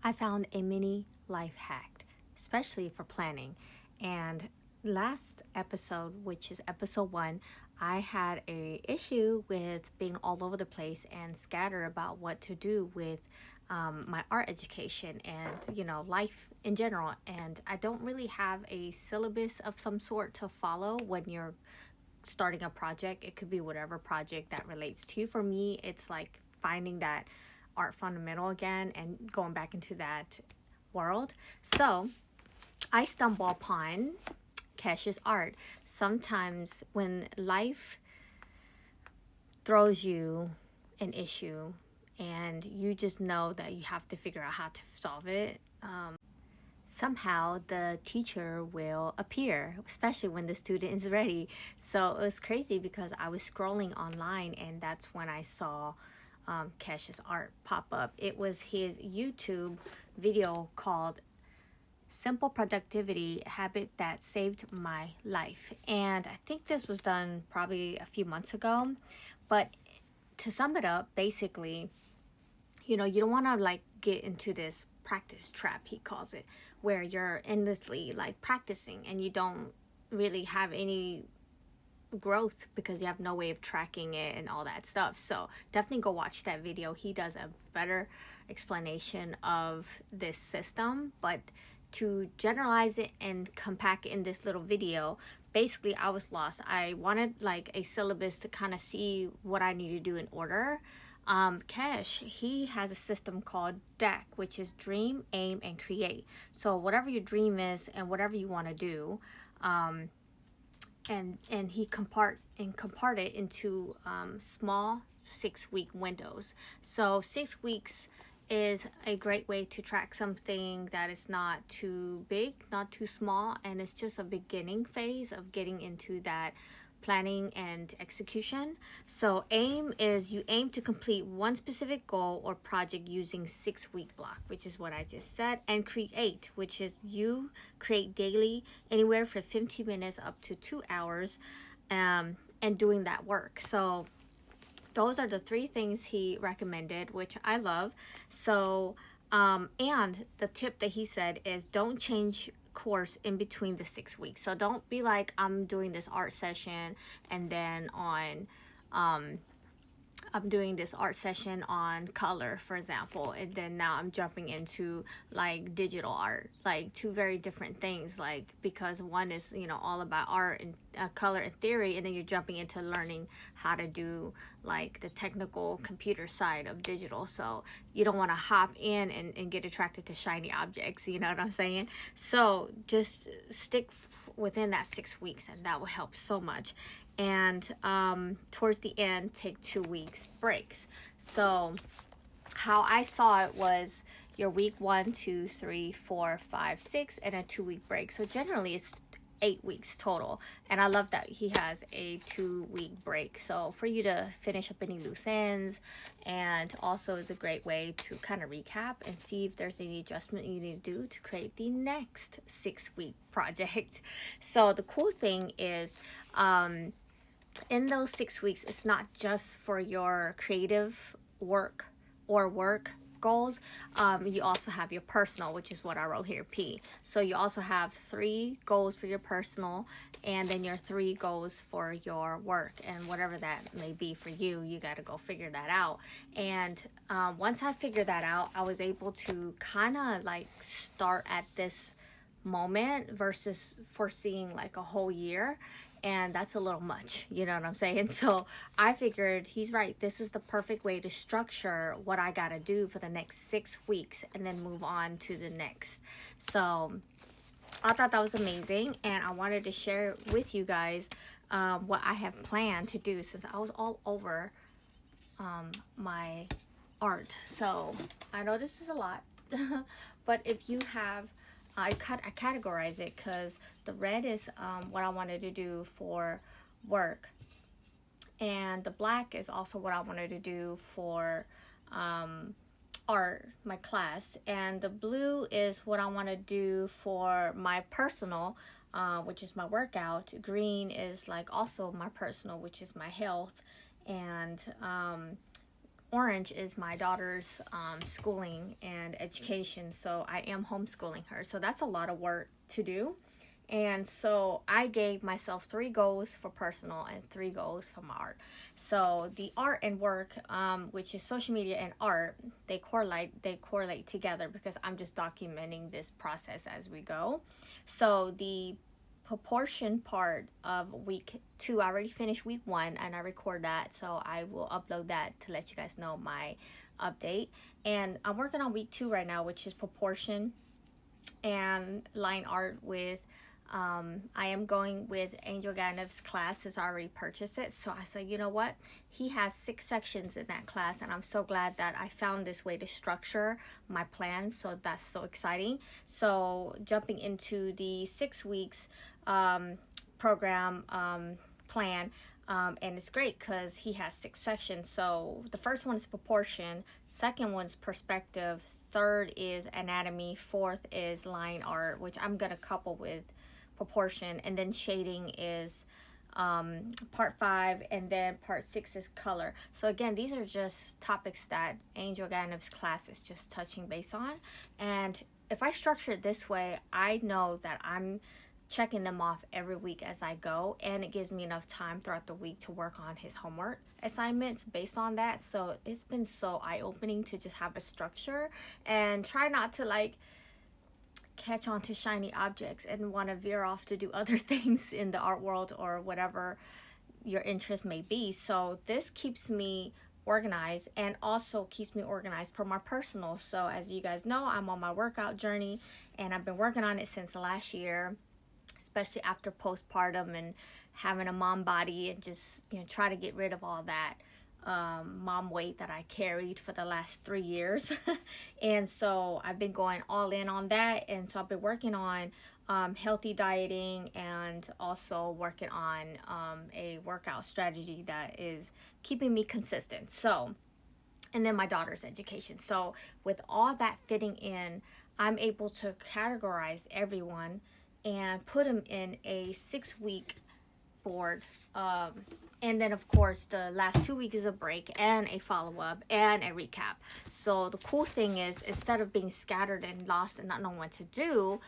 I found a mini life hack, especially for planning. And last episode, which is episode 1, I had a issue with being all over the place and scattered about what to do with my art education and life in general. And I don't really have a syllabus of some sort to follow when you're starting a project. It could be whatever project that relates to you. For me, it's like finding that art fundamental again and going back into that world. So I stumble upon Kesh's art. Sometimes when life throws you an issue and you just know that you have to figure out how to solve it, somehow the teacher will appear, especially when the student is ready. So it was crazy because I was scrolling online and that's when I saw Kesh's art pop up. It was his YouTube video called Simple Productivity Habit That Saved My Life. And I think this was done probably a few months ago. But to sum it up, basically, you don't want to like get into this practice trap, he calls it, where you're endlessly like practicing and you don't really have any growth because you have no way of tracking it and all that stuff. So definitely go watch that video. He does a better explanation of this system, but to generalize it and compact in this little video, basically I was lost. I wanted like a syllabus to kind of see what I need to do in order. Kesh, he has a system called DAC, which is dream, aim, and create. So whatever your dream is and whatever you want to do, and he compart it into small 6-week windows. So 6 weeks is a great way to track something that is not too big, not too small, and it's just a beginning phase of getting into that planning and execution. So aim is you aim to complete one specific goal or project using 6-week block, which is what I just said. And create, which is you create daily anywhere from 15 minutes up to 2 hours, and doing that work. So those are the 3 things he recommended, which I love. So and the tip that he said is don't change course in between the 6 weeks. So don't be like, I'm doing this art session and then on I'm doing this art session on color, for example, and then now I'm jumping into like digital art, like 2 very different things, like because one is all about art and color and theory, and then you're jumping into learning how to do like the technical computer side of digital. So you don't want to hop in and get attracted to shiny objects, you know what I'm saying? So just stick within that 6 weeks and that will help so much. And towards the end, take 2 weeks breaks. So how I saw it was your week 1, 2, 3, 4, 5, 6, and a 2-week break. So generally it's 8 weeks total. And I love that he has a 2-week break. So for you to finish up any loose ends, and also is a great way to kind of recap and see if there's any adjustment you need to do to create the next 6-week project. So the cool thing is, in those 6 weeks, it's not just for your creative work or work goals. You also have your personal, which is what I wrote here, P. So you also have 3 goals for your personal, and then your 3 goals for your work, and whatever that may be for you, you got to go figure that out. And once I figured that out, I was able to kind of like start at this moment versus foreseeing like a whole year, and that's a little much, you know what I'm saying? So I figured he's right, this is the perfect way to structure what I gotta do for the next 6 weeks and then move on to the next. So I thought that was amazing, and I wanted to share with you guys what I have planned to do, since I was all over my art. So I know this is a lot, but if you have, I categorize it because the red is what I wanted to do for work, and the black is also what I wanted to do for art, my class, and the blue is what I want to do for my personal, which is my workout. Green is like also my personal, which is my health, and orange is my daughter's schooling and education. So I am homeschooling her. So that's a lot of work to do. And so I gave myself 3 goals for personal and 3 goals for my art. So the art and work, which is social media and art, they correlate together because I'm just documenting this process as we go. So the proportion part of week 2, I already finished week 1 and I record that, so I will upload that to let you guys know my update. And I'm working on week 2 right now, which is proportion and line art with I am going with Angel Ganev's class, as I already purchased it. So I said, you know what? He has 6 sections in that class, and I'm so glad that I found this way to structure my plans. So that's so exciting. So jumping into the 6 weeks program plan. And it's great because he has 6 sections. So the first one is proportion, second one is perspective, third is anatomy, fourth is line art, which I'm gonna couple with proportion, and then shading is part 5, and then part 6 is color. So again, these are just topics that Angel Ganev's class is just touching base on, and if I structure it this way, I know that I'm checking them off every week as I go, and it gives me enough time throughout the week to work on his homework assignments based on that. So it's been so eye-opening to just have a structure and try not to like catch on to shiny objects and want to veer off to do other things in the art world or whatever your interest may be. So this keeps me organized and also keeps me organized for my personal. So as you guys know, I'm on my workout journey and I've been working on it since last year, especially after postpartum and having a mom body, and just, you know, try to get rid of all that mom weight that I carried for the last 3 years. And so I've been going all in on that, and so I've been working on healthy dieting and also working on a workout strategy that is keeping me consistent. So, and then my daughter's education. So with all that fitting in, I'm able to categorize everyone and put them in a 6-week board. And then of course the last 2 weeks is a break and a follow-up and a recap. So the cool thing is, instead of being scattered and lost and not knowing what to do,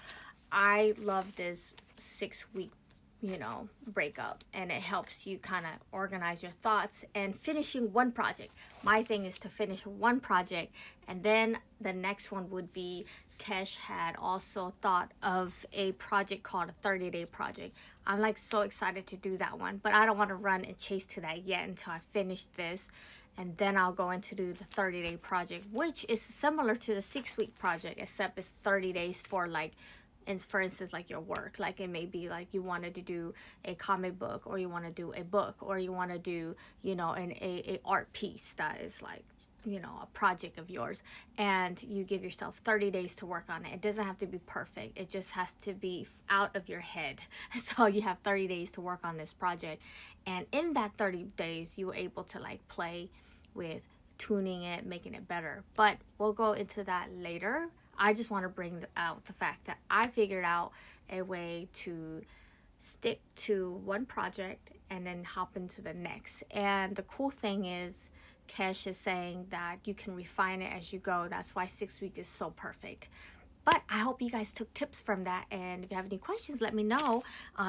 I love this 6-week, you know, breakup, and it helps you kind of organize your thoughts and finishing one project. My thing is to finish one project, and then the next one would be, Kesh had also thought of a project called a 30-day project. I'm like so excited to do that one, but I don't want to run and chase to that yet until I finish this, and then I'll go into do the 30-day project, which is similar to the 6-week project, except it's 30 days for like, and for instance, like your work. Like it may be like you wanted to do a comic book, or you want to do a book, or you want to do, you know, a art piece that is like, you know, a project of yours, and you give yourself 30 days to work on it. It doesn't have to be perfect, it just has to be out of your head. So you have 30 days to work on this project, and in that 30 days you were able to like play with tuning it, making it better, but we'll go into that later. I just want to bring out the fact that I figured out a way to stick to one project and then hop into the next. And the cool thing is, Kesh is saying that you can refine it as you go. That's why 6 weeks is so perfect. But I hope you guys took tips from that, and if you have any questions, let me know.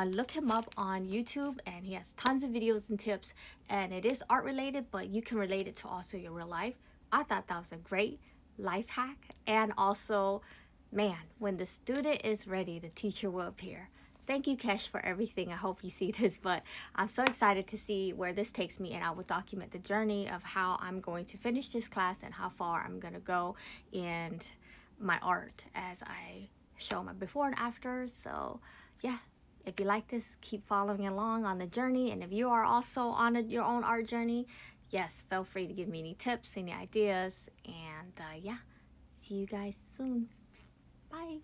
Look him up on YouTube, and he has tons of videos and tips, and it is art related, but you can relate it to also your real life. I thought that was a great life hack. And also, man, when the student is ready, the teacher will appear. Thank you, Kesh, for everything. I hope you see this, but I'm so excited to see where this takes me, and I will document the journey of how I'm going to finish this class and how far I'm going to go in my art as I show my before and after. So yeah, if you like this, keep following along on the journey, and if you are also on your own art journey, yes, feel free to give me any tips, any ideas, and yeah, see you guys soon. Bye.